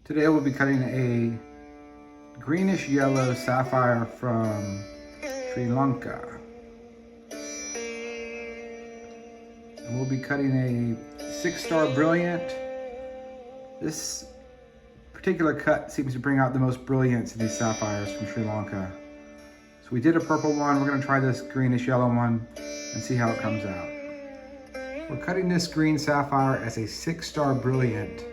Today we'll be cutting a greenish yellow sapphire from Sri Lanka. And we'll be cutting a 6-star brilliant. This particular cut seems to bring out the most brilliance in these sapphires from Sri Lanka. So we did a purple one. We're going to try this greenish yellow one and see how it comes out. We're cutting this green sapphire as a 6-star brilliant.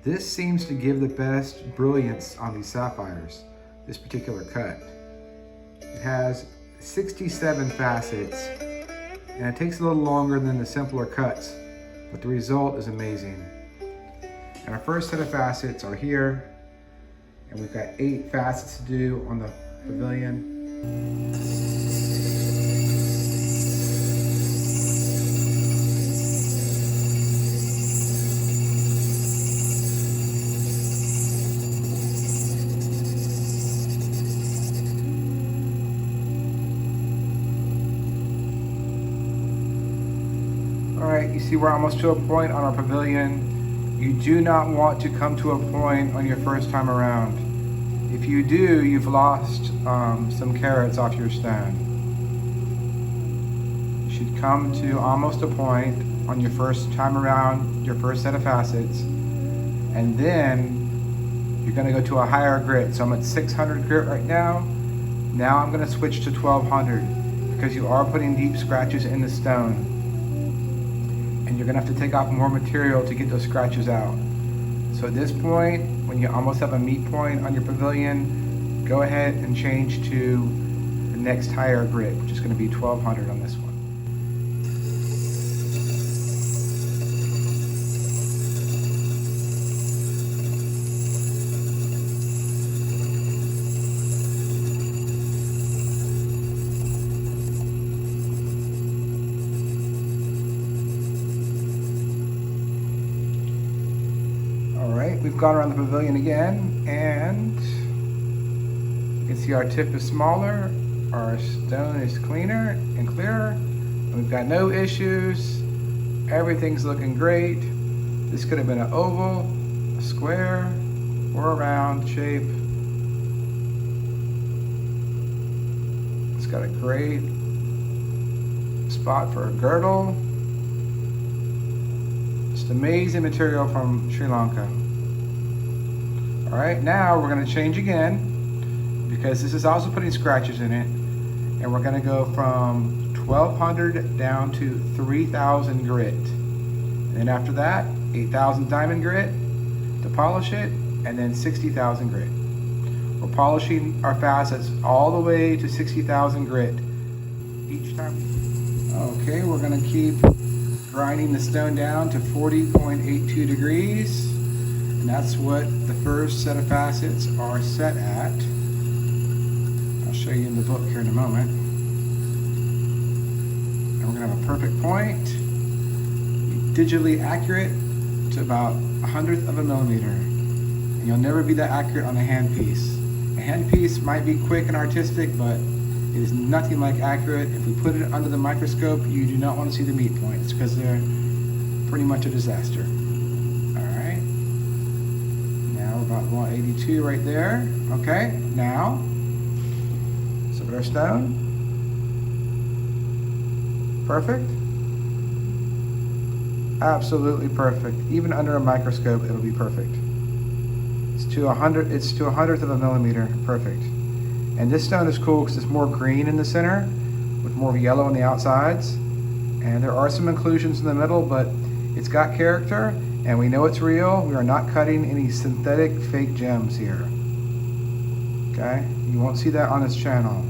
This seems to give the best brilliance on these sapphires, this particular cut. It has 67 facets, and it takes a little longer than the simpler cuts, but the result is amazing. And our first set of facets are here, and we've got 8 facets to do on the pavilion. Alright, you see we're almost to a point on our pavilion. You do not want to come to a point on your first time around. If you do, you've lost some carats off your stone. You should come to almost a point on your first time around, your first set of facets, and then you're going to go to a higher grit. So I'm at 600 grit right now. Now I'm going to switch to 1200 because you are putting deep scratches in the stone. And you're gonna have to take off more material to get those scratches out. So at this point, when you almost have a meet point on your pavilion, go ahead and change to the next higher grit, which is gonna be 1200 on this one. We've gone around the pavilion again, and you can see our tip is smaller, our stone is cleaner and clearer, and we've got no issues. Everything's looking great. This could have been an oval, a square, or a round shape. It's got a great spot for a girdle. Just amazing material from Sri Lanka. All right, now we're gonna change again because this is also putting scratches in it, and we're gonna go from 1200 down to 3000 grit. And then after that, 8000 diamond grit to polish it, and then 60,000 grit. We're polishing our facets all the way to 60,000 grit each time. Okay, we're gonna keep grinding the stone down to 40.82 degrees. And that's what the first set of facets are set at. I'll show you in the book here in a moment. And we're gonna have a perfect point, digitally accurate to about 1/100th of a millimeter. And you'll never be that accurate on a handpiece. A handpiece might be quick and artistic, but it is nothing like accurate. If we put it under the microscope, you do not want to see the meat points because they're pretty much a disaster. About 182 right there. Okay, now, let's look at our stone. Perfect. Absolutely perfect. Even under a microscope, it'll be perfect. It's to 1/100th of a millimeter. Perfect. And this stone is cool because it's more green in the center with more yellow on the outsides. And there are some inclusions in the middle, but it's got character. And we know it's real. We are not cutting any synthetic fake gems here. Okay? You won't see that on this channel.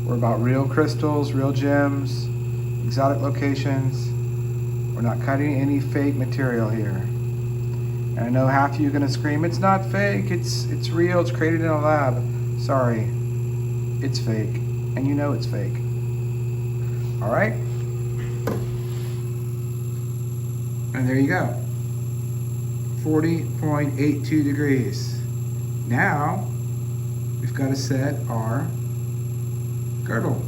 We're about real crystals, real gems, exotic locations. We're not cutting any fake material here. And I know half of you are gonna scream, it's not fake, it's real, it's created in a lab. Sorry, it's fake. And you know it's fake. All right? And there you go. 40.82 degrees. Now, we've got to set our girdle.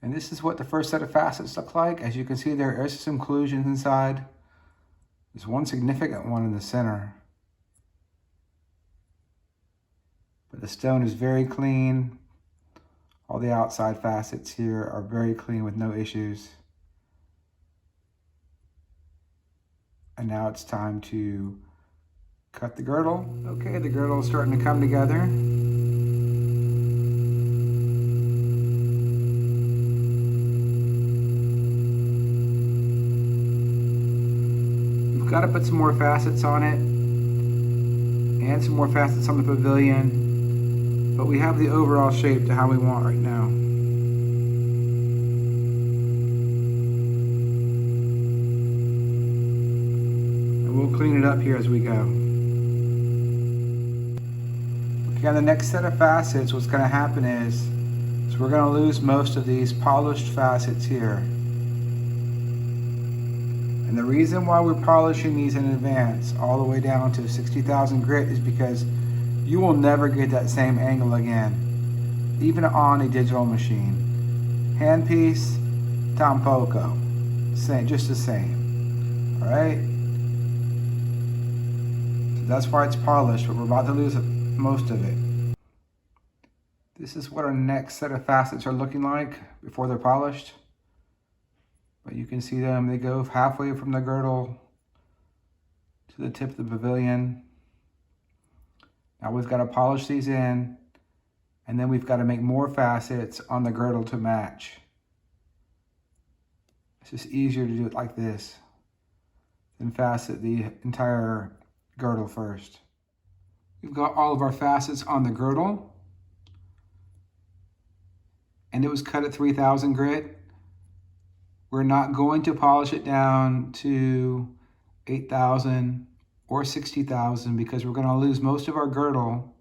And this is what the first set of facets look like. As you can see, there is some inclusions inside. There's one significant one in the center. But the stone is very clean. All the outside facets here are very clean with no issues. And now it's time to cut the girdle. Okay, the girdle is starting to come together. We've got to put some more facets on it and some more facets on the pavilion, but we have the overall shape to how we want right now. And we'll clean it up here as we go. Okay, on the next set of facets, what's going to happen is we're going to lose most of these polished facets here. And the reason why we're polishing these in advance all the way down to 60,000 grit is because you will never get that same angle again, even on a digital machine. Handpiece, tampoco, same, just the same, all right? So that's why it's polished, but we're about to lose most of it. This is what our next set of facets are looking like before they're polished. But you can see them, they go halfway from the girdle to the tip of the pavilion. Now we've got to polish these in, and then we've got to make more facets on the girdle to match. It's just easier to do it like this than facet the entire girdle first. We've got all of our facets on the girdle, and it was cut at 3,000 grit. We're not going to polish it down to 8,000 or 60,000 because we're going to lose most of our girdle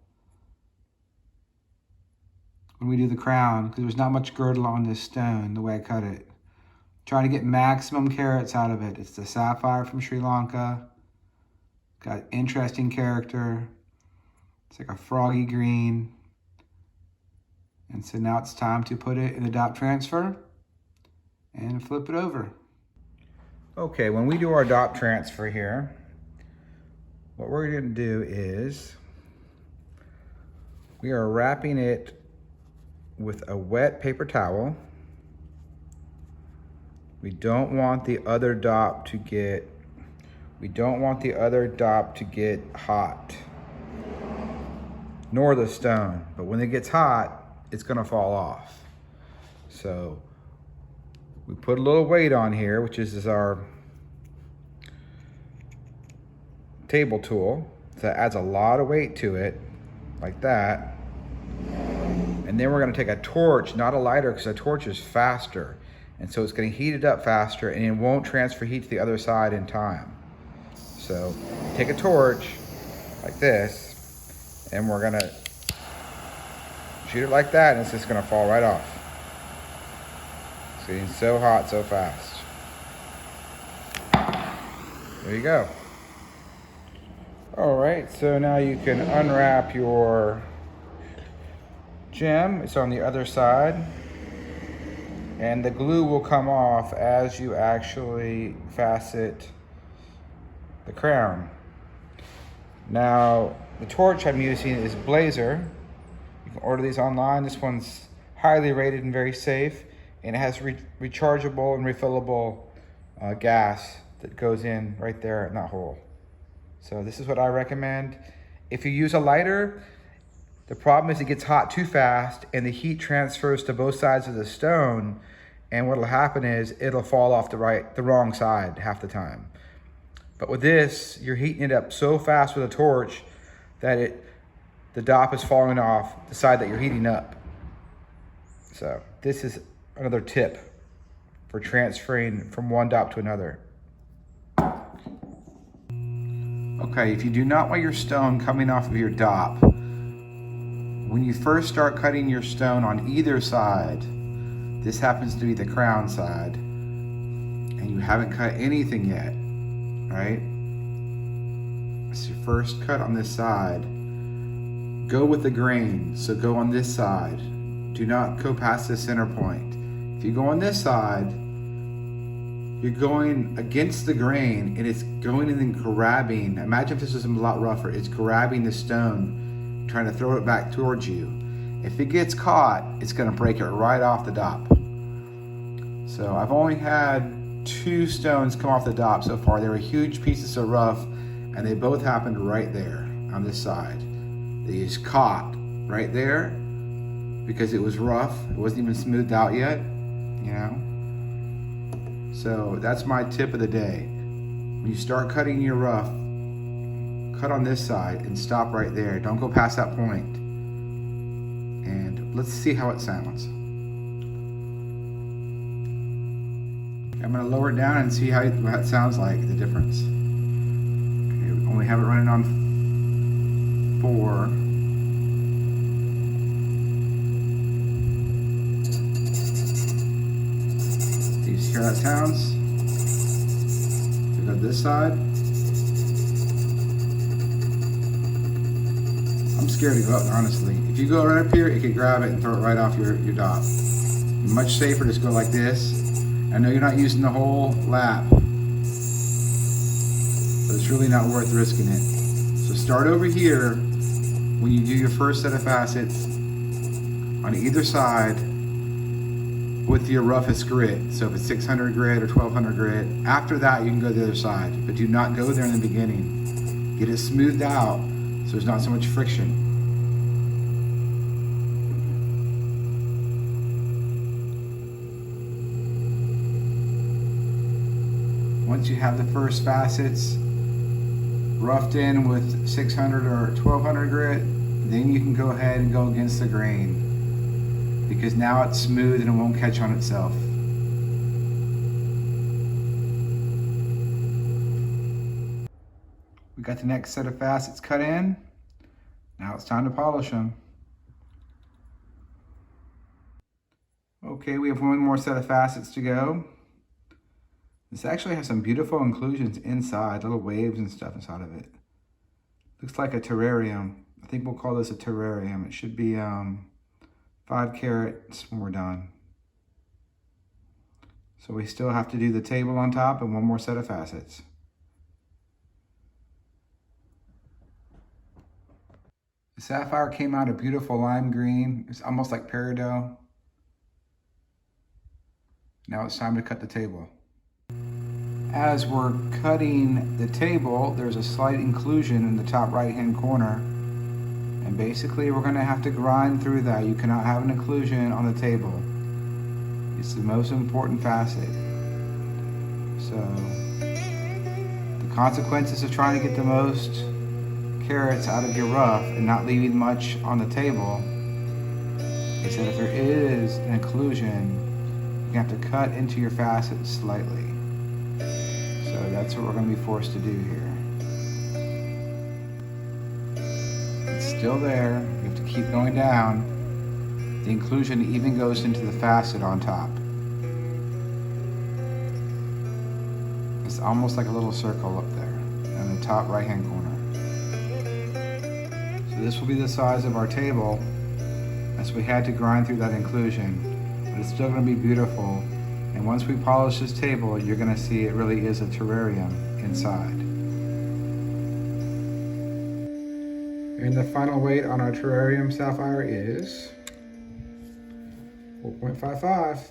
when we do the crown, because there's not much girdle on this stone the way I cut it. Trying to get maximum carats out of it. It's the Sapphire from Sri Lanka. Got interesting character. It's like a froggy green. And so now it's time to put it in the dot transfer and flip it over. Okay, when we do our dot transfer here, what we're going to do is we are wrapping it with a wet paper towel. We don't want the other dot to get hot, nor the stone. But when it gets hot, it's going to fall off. So we put a little weight on here, which is our table tool. So that adds a lot of weight to it, like that. And then we're gonna take a torch, not a lighter, because a torch is faster. And so it's gonna heat it up faster, and it won't transfer heat to the other side in time. So take a torch, like this, and we're gonna shoot it like that, and it's just gonna fall right off. It's getting so hot so fast. There you go. All right, so now you can unwrap your gem. It's on the other side. And the glue will come off as you actually facet the crown. Now, the torch I'm using is Blazer. You can order these online. This one's highly rated and very safe. And it has rechargeable and refillable gas that goes in right there in that hole. So this is what I recommend. If you use a lighter, the problem is it gets hot too fast and the heat transfers to both sides of the stone, and what'll happen is it'll fall off the wrong side half the time. But with this, you're heating it up so fast with a torch that the dop is falling off the side that you're heating up. So this is another tip for transferring from one dop to another. Okay, if you do not want your stone coming off of your dop, when you first start cutting your stone on either side, this happens to be the crown side, and you haven't cut anything yet, right? It's your first cut on this side. Go with the grain, so go on this side. Do not go past the center point. If you go on this side, you're going against the grain and it's going and then grabbing. Imagine if this was a lot rougher. It's grabbing the stone, trying to throw it back towards you. If it gets caught, it's gonna break it right off the dop. So I've only had 2 stones come off the dop so far. They were huge pieces of rough and they both happened right there on this side. They just caught right there because it was rough. It wasn't even smoothed out yet, you know? So that's my tip of the day. When you start cutting your rough, cut on this side and stop right there. Don't go past that point. And let's see how it sounds. I'm gonna lower it down and see how it sounds like, the difference. Okay, we only have it running on 4. Do you hear that sounds? We go this side. I'm scared to go up, honestly. If you go right up here, it could grab it and throw it right off your dop. Much safer, just go like this. I know you're not using the whole lap, but it's really not worth risking it. So start over here when you do your first set of facets on either side with your roughest grit. So if it's 600 grit or 1200 grit, after that you can go to the other side, but do not go there in the beginning. Get it smoothed out so there's not so much friction. Once you have the first facets roughed in with 600 or 1200 grit, then you can go ahead and go against the grain because now it's smooth and it won't catch on itself. We got the next set of facets cut in. Now it's time to polish them. Okay, we have one more set of facets to go. This actually has some beautiful inclusions inside, little waves and stuff inside of it. Looks like a terrarium. I think we'll call this a terrarium. It should be 5 carats when we're done. So we still have to do the table on top and one more set of facets. The sapphire came out a beautiful lime green. It's almost like peridot. Now it's time to cut the table. As we're cutting the table, there's a slight inclusion in the top right-hand corner. And basically we're gonna have to grind through that. You cannot have an inclusion on the table. It's the most important facet. So the consequences of trying to get the most carats out of your rough and not leaving much on the table is that if there is an inclusion, you have to cut into your facets slightly. So that's what we're going to be forced to do here. It's still there. You have to keep going down. The inclusion even goes into the facet on top. It's almost like a little circle up there in the top right-hand corner. So this will be the size of our table as we had to grind through that inclusion, but it's still going to be beautiful. And once we polish this table, you're going to see it really is a terrarium inside. And the final weight on our terrarium sapphire is 4.55.